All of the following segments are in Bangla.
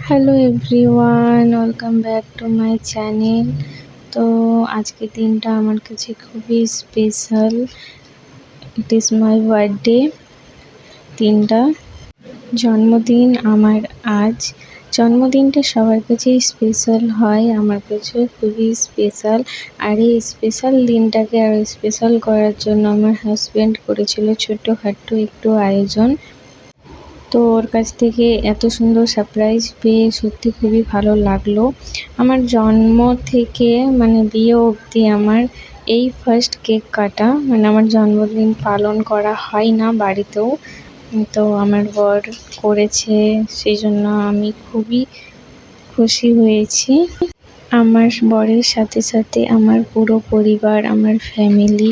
Hello everyone, welcome back to my channel. তো আজকের দিনটা আমার কাছে খুবই special. It is my birthday. দিনটা জন্মদিন আমার আজ। জন্মদিনটা সবার কাছেই স্পেশাল হয়, আমার কাছেও খুবই স্পেশাল। আর এই স্পেশাল দিনটাকে আরও স্পেশাল করার জন্য আমার হাজব্যান্ড করেছিল ছোটোখাটো একটু আয়োজন। তো ওর কাছ থেকে এত সুন্দর সারপ্রাইজ পেয়ে সত্যি খুবই ভালো লাগলো। আমার জন্ম থেকে বিয়ে অবধি আমার এই ফার্স্ট কেক কাটা, আমার জন্মদিন পালন করা হয় না বাড়িতেও। তো আমার বর করেছে, সেই জন্য আমি খুবই খুশি হয়েছি। আমার বরের সাথে সাথে আমার পুরো পরিবার, আমার ফ্যামিলি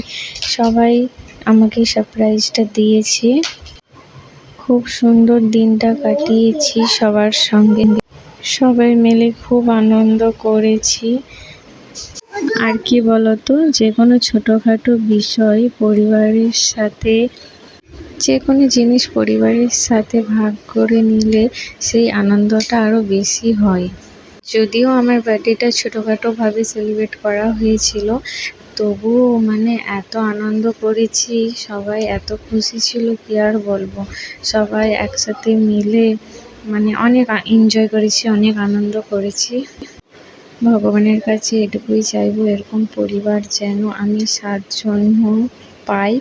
সবাই আমাকে সারপ্রাইজটা দিয়েছে। খুব সুন্দর দিনটা কাটিয়েছি সবার সঙ্গে, সবাই মিলে খুব আনন্দ করেছি। আর কি বলতো, যে কোনো ছোটোখাটো বিষয় পরিবারের সাথে, যে কোনো জিনিস পরিবারের সাথে ভাগ করে নিলে সেই আনন্দটা আরও বেশি হয়। যদিও আমার বার্থডেটা ছোটোখাটোভাবে সেলিব্রেট করা হয়েছিল, তবুও এত আনন্দ করেছি, সবাই এত খুশি ছিল কি আর বলবো। সবাই একসাথে মিলে অনেক এনজয় করেছি, অনেক আনন্দ করেছি। ভগবানের কাছে এটুকুই চাইবো, এরকম পরিবার যেন আমি 7 জন্ম পাই,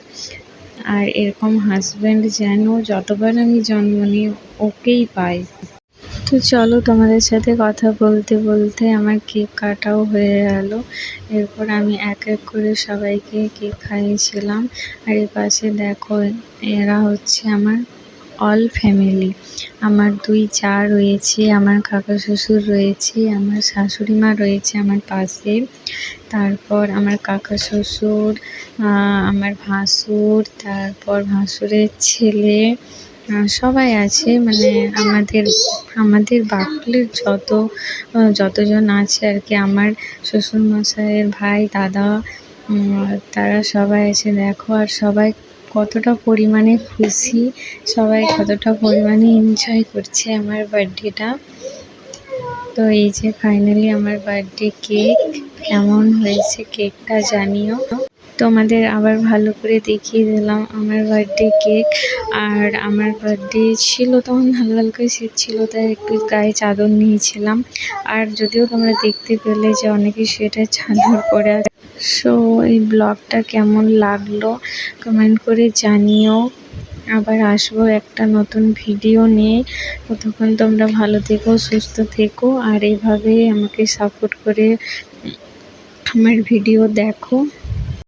আর এরকম হাজব্যান্ড যেন যতবার আমি জন্ম নিই ওকেই পাই। তো চলো, তোমাদের সাথে কথা বলতে বলতে আমার কেক কাটাও হয়ে গেল। এরপর আমি এক এক করে সবাইকে কেক খাইয়েছিলাম। আর এর পাশে দেখো, এরা হচ্ছে আমার অল ফ্যামিলি। আমার 2 জা রয়েছে, আমার কাকা শ্বশুর রয়েছে, আমার শাশুড়ি মা রয়েছে আমার পাশে, তারপর আমার কাকা শ্বশুর, আমার ভাসুর, তারপর ভাসুরের ছেলে, সবাই আছে। আমাদের বাকুলের যতজন আছে আর কি, আমার শ্বশুরমশাইয়ের ভাই, দাদা, তারা সবাই আছে দেখো। আর সবাই কতটা পরিমাণে খুশি, সবাই কতটা পরিমাণে এনজয় করছে আমার বার্থডেটা। তো এই যে ফাইনালি আমার বার্থডে কেক কেমন হয়েছে কেকটা জানিও। তোমাদের আবার ভালো করে দেখিয়ে দিলাম আমার বার্থডে কেক। আর আমার বার্থডে ছিল তখন হালকা হালকা শীত ছিল, তাই একটু গায়ে চাদর নিয়েছিলাম। আর যদিও তোমরা দেখতে পেলে যে অনেকে সোয়েটার চাদর পরে আছে। সো এই ব্লগটা কেমন লাগলো কমেন্ট করে জানিও। আবার আসবো একটা নতুন ভিডিও নিয়ে। ততক্ষণ তোমরা ভালো থেকো, সুস্থ থেকো, আর এইভাবে আমাকে সাপোর্ট করে আমার ভিডিও দেখো।